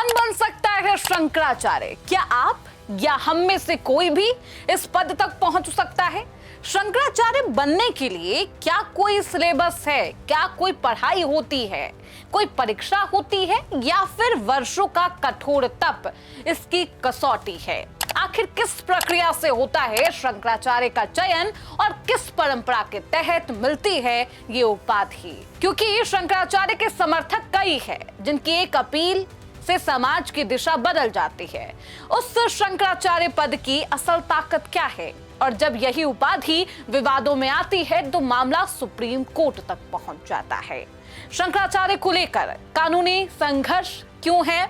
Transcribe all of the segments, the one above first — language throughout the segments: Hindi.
कौन बन सकता है शंकराचार्य? क्या आप या हम में से कोई भी इस पद तक पहुंच सकता है? शंकराचार्य बनने के लिए क्या कोई सिलेबस है? क्या कोई पढ़ाई होती है? कोई परीक्षा होती है या फिर वर्षों का कठोर तप इसकी कसौटी है? आखिर किस प्रक्रिया से होता है शंकराचार्य का चयन और किस परंपरा के तहत मिलती है ये उपाधि? क्योंकि शंकराचार्य के समर्थक कई हैं, जिनकी एक अपील से समाज की दिशा बदल जाती है। उस शंकराचार्य पद की असल ताकत क्या है? और जब यही उपाधि विवादों में आती है तो मामला सुप्रीम कोर्ट तक पहुंच जाता है। शंकराचार्य को लेकर कानूनी संघर्ष क्यों है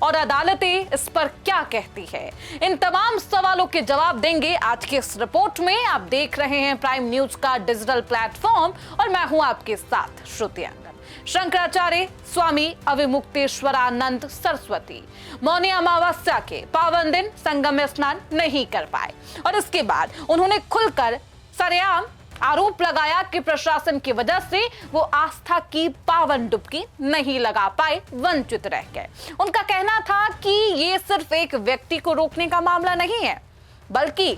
और अदालतें इस पर क्या कहती है? इन तमाम सवालों के जवाब देंगे आज के इस रिपोर्ट में। आप देख रहे हैं प्राइम न्यूज का डिजिटल प्लेटफॉर्म और मैं हूं आपके साथ श्रुति अंगद। शंकराचार्य स्वामी अविमुक्तेश्वरानंद सरस्वती मौनी अमावस्या के पावन दिन संगम में स्नान नहीं कर पाए और इसके बाद उन्होंने खुलकर सरेआम आरोप लगाया कि प्रशासन की वजह से वो आस्था की पावन डुबकी नहीं लगा पाए, वंचित रह गए। उनका कहना था कि ये सिर्फ एक व्यक्ति को रोकने का मामला नहीं है, बल्कि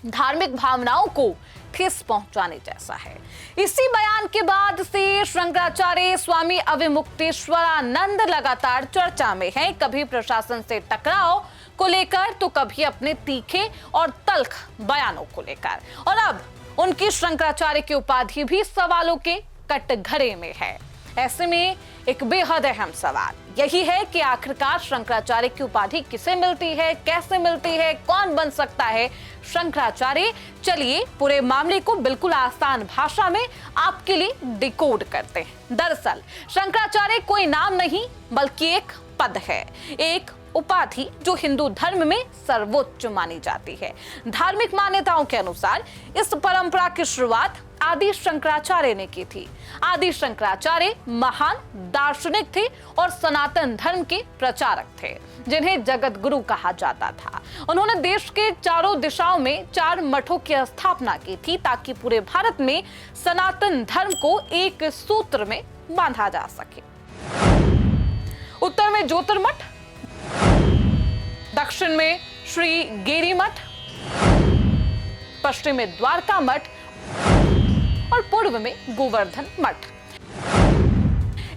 धार्मिक भावनाओं को ठेस पहुंचाने जैसा है। इसी बयान के बाद से शंकराचार्य स्वामी अविमुक्तेश्वरानंद लगातार चर्चा में हैं, कभी प्रशासन से टकराव को लेकर तो कभी अपने तीखे और तल्ख बयानों को लेकर, और अब उनकी शंकराचार्य की उपाधि भी सवालों के कटघरे में है। ऐसे में एक बेहद अहम सवाल यही है कि आखिरकार शंकराचार्य की उपाधि किसे मिलती है, कैसे मिलती है, कौन बन सकता है शंकराचार्य? चलिए पूरे मामले को बिल्कुल आसान भाषा में आपके लिए डिकोड करते हैं। दरअसल शंकराचार्य कोई नाम नहीं बल्कि एक पद है, एक उपाधि जो हिंदू धर्म में सर्वोच्च मानी जाती है। धार्मिक मान्यताओं के अनुसार इस परंपरा की शुरुआत आदि शंकराचार्य ने की थी। आदि शंकराचार्य महान दार्शनिक थे और सनातन धर्म के प्रचारक थे, जिन्हें जगत गुरु कहा जाता था। उन्होंने देश के चारों दिशाओं में 4 मठों की स्थापना की थी ताकि पूरे भारत में सनातन धर्म को एक सूत्र में बांधा जा सके। उत्तर में ज्योतिर्मठ, दक्षिण में श्री गेरी मठ, पश्चिम में द्वारका मठ और पूर्व में गोवर्धन मठ।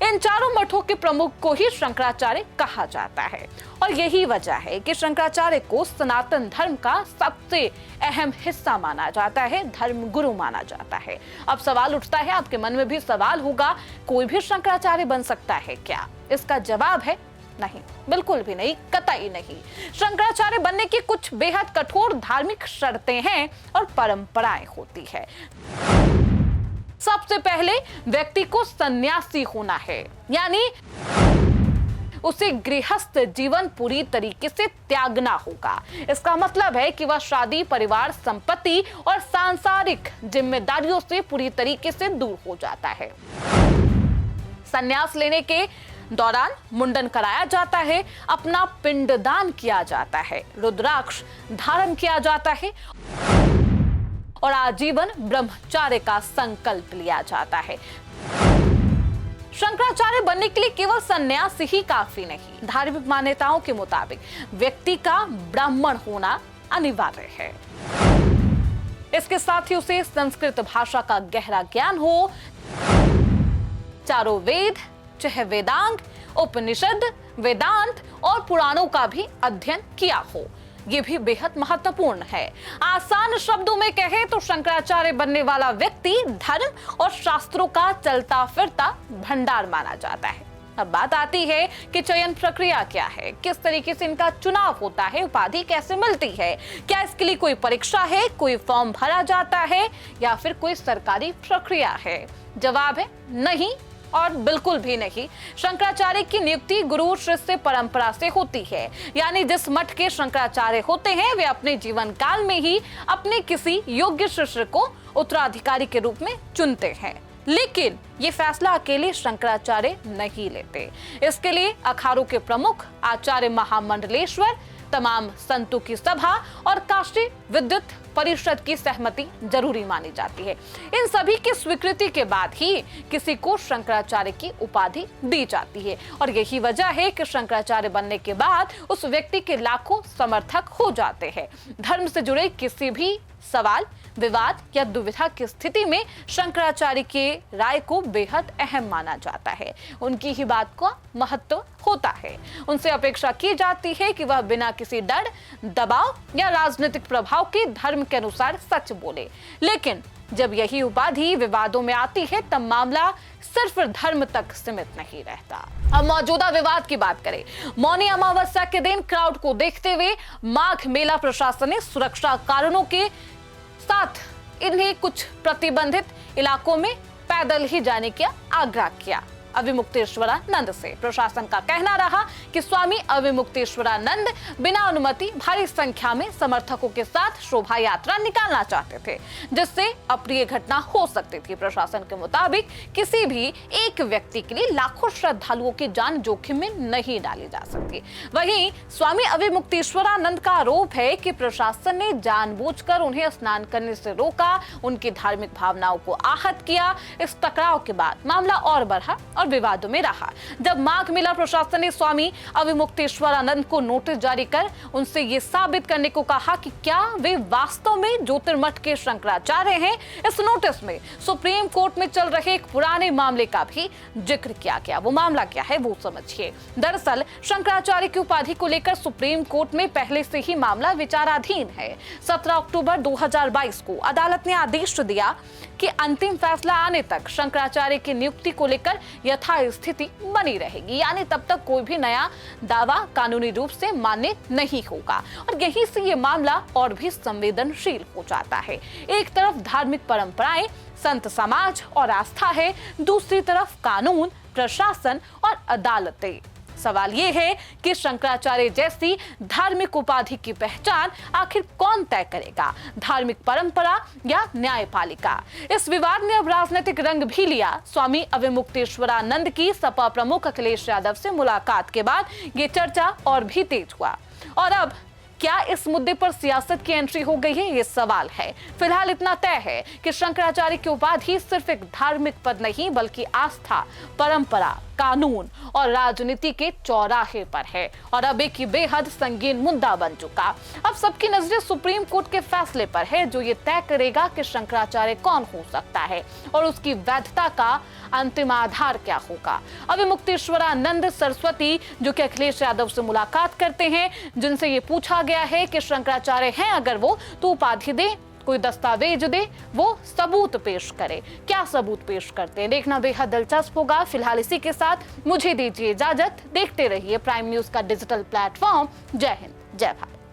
इन चारों मठों के प्रमुख को ही शंकराचार्य कहा जाता है और यही वजह है कि शंकराचार्य को सनातन धर्म का सबसे अहम हिस्सा माना जाता है, धर्म गुरु माना जाता है। अब सवाल उठता है, आपके मन में भी सवाल होगा, कोई भी शंकराचार्य बन सकता है क्या? इसका जवाब है नहीं, बिल्कुल भी नहीं, कतई नहीं। शंकराचार्य बनने की कुछ बेहद कठोर धार्मिक शर्तें हैं और परंपराएं होती है। सबसे पहले व्यक्ति को सन्यासी होना है, यानी उसे गृहस्थ जीवन पूरी तरीके से त्यागना होगा। इसका मतलब है कि वह शादी, परिवार, संपत्ति और सांसारिक जिम्मेदारियों से पूरी तरीके से दूर हो जाता है। सन्यास लेने के दौरान मुंडन कराया जाता है, अपना पिंडदान किया जाता है, रुद्राक्ष धारण किया जाता है और आजीवन ब्रह्मचार्य का संकल्प लिया जाता है। शंकराचार्य बनने के लिए केवल सन्यास ही काफी नहीं, धार्मिक मान्यताओं के मुताबिक व्यक्ति का ब्राह्मण होना अनिवार्य है। इसके साथ ही उसे संस्कृत भाषा का गहरा ज्ञान हो, चारों वेद, चाहे वेदांग, उपनिषद, वेदांत और पुराणों का भी अध्ययन किया हो, ये भी बेहद महत्वपूर्ण है। आसान शब्दों में कहे तो शंकराचार्य बनने वाला व्यक्ति धर्म और शास्त्रों का चलता फिरता भंडार माना जाता है। अब बात आती है कि चयन प्रक्रिया क्या है, किस तरीके से इनका चुनाव होता है, उपाधि कैसे मिलती है, क्या इसके लिए कोई परीक्षा है, कोई फॉर्म भरा जाता है या फिर कोई सरकारी प्रक्रिया है? जवाब है नहीं और बिल्कुल भी नहीं। शंकराचार्य की नियुक्ति गुरु शिष्य परंपरा से होती है, यानी जिस मठ के शंकराचार्य होते हैं वे अपने जीवन काल में ही अपने किसी योग्य शिष्य को उत्तराधिकारी के रूप में चुनते हैं। लेकिन ये फैसला अकेले शंकराचार्य नहीं लेते। इसके लिए अखाड़ों के प्रमुख आचार्य महामंडलेश्वर तमाम संतों की सभा और काशी विद्युत परिषद की सहमति जरूरी मानी जाती है। इन सभी की स्वीकृति के बाद ही किसी को शंकराचार्य की उपाधि दी जाती है और यही वजह है कि शंकराचार्य बनने के बाद उस व्यक्ति के लाखों समर्थक हो जाते हैं। धर्म से जुड़े किसी भी सवाल, विवाद या दुविधा की स्थिति में शंकराचार्य के राय को बेहद अहम माना जाता है। उनकी ही बात का महत्व होता है। उनसे अपेक्षा की जाती है कि वह बिना किसी डर, दबाव या राजनीतिक प्रभाव के धर्म के अनुसार सच बोले। लेकिन जब यही उपाधि विवादों में आती है तब मामला सिर्फ धर्म तक सीमित नहीं रहता। अब मौजूदा विवाद की बात करें। मौनी अमावस्या के दिन क्राउड को देखते हुए माघ मेला प्रशासन ने सुरक्षा कारणों के साथ इन्हें कुछ प्रतिबंधित इलाकों में पैदल ही जाने का आग्रह किया। अविमुक्तेश्वरानंद से प्रशासन का कहना रहा कि स्वामी अविमुक्तेश्वरानंद बिना अनुमति भारी संख्या में समर्थकों के साथ शोभा यात्रा निकालना चाहते थे, जिससे अप्रिय घटना हो सकती थी। प्रशासन के मुताबिक किसी भी एक व्यक्ति के लिए लाखों श्रद्धालुओं की जान जोखिम में नहीं डाली जा सकती। वहीं स्वामी अविमुक्तेश्वरानंद का आरोप है कि प्रशासन ने जानबूझकर उन्हें स्नान करने से रोका, उनकी धार्मिक भावनाओं को आहत किया। इस टकराव के बाद मामला और बढ़ा और विवादों में रहा। जब माघ मेला प्रशासन ने स्वामी अविमुक्तेश्वरानंद को नोटिस जारी कर उनसे ये साबित करने को कहा कि क्या वे वास्तव में ज्योतिर्मठ के शंकराचार्य हैं। इस नोटिस में सुप्रीम कोर्ट में चल रहे एक पुराने मामले का भी जिक्र किया गया। वो मामला क्या है वो समझिए। दरअसल शंकराचार्य की उपाधि को लेकर सुप्रीम कोर्ट में पहले से ही मामला विचाराधीन है। 17 अक्टूबर 2022 को अदालत ने आदेश दिया कि अंतिम फैसला आने तक शंकराचार्य की नियुक्ति को लेकर यथास्थिति बनी रहेगी, यानी तब तक कोई भी नया दावा कानूनी रूप से मान्य नहीं होगा। और यहीं से ये मामला और भी संवेदनशील हो जाता है। एक तरफ धार्मिक परंपराएं, संत समाज और आस्था है, दूसरी तरफ कानून, प्रशासन और अदालतें। सवाल ये है कि शंकराचार्य जैसी धार्मिक उपाधि की पहचान आखिर कौन तय करेगा, धार्मिक परंपरा या न्यायपालिका। इस विवाद ने अब राजनीतिक रंग भी लिया। स्वामी अविमुक्तेश्वरानंद की सपा प्रमुख अखिलेश यादव से मुलाकात के बाद ये चर्चा और भी तेज हुआ। और अब क्या इस मुद्दे पर सियासत की एंट्री हो गई है, ये सवाल है। फिलहाल इतना तय है कि शंकराचार्य की उपाधि सिर्फ एक धार्मिक पद नहीं बल्कि आस्था, परंपरा, कानून और राजनीति के चौराहे पर है और अब एक बेहद संगीन मुद्दा बन चुका। अब सबकी नजरें सुप्रीम कोर्ट के फैसले पर है जो ये तय करेगा कि शंकराचार्य कौन हो सकता है और उसकी वैधता का अंतिम आधार क्या होगा। अविमुक्तेश्वरानंद सरस्वती जो कि अखिलेश यादव से मुलाकात करते हैं, जिनसे ये पूछा गया है कि शंकराचार्य हैं अगर वो तो उपाधि दे, कोई दस्तावेज दे, वो सबूत पेश करे। क्या सबूत पेश करते हैं देखना बेहद दिलचस्प होगा। फिलहाल इसी के साथ मुझे दीजिए इजाजत। देखते रहिए प्राइम न्यूज का डिजिटल प्लेटफॉर्म। जय हिंद, जय भारत।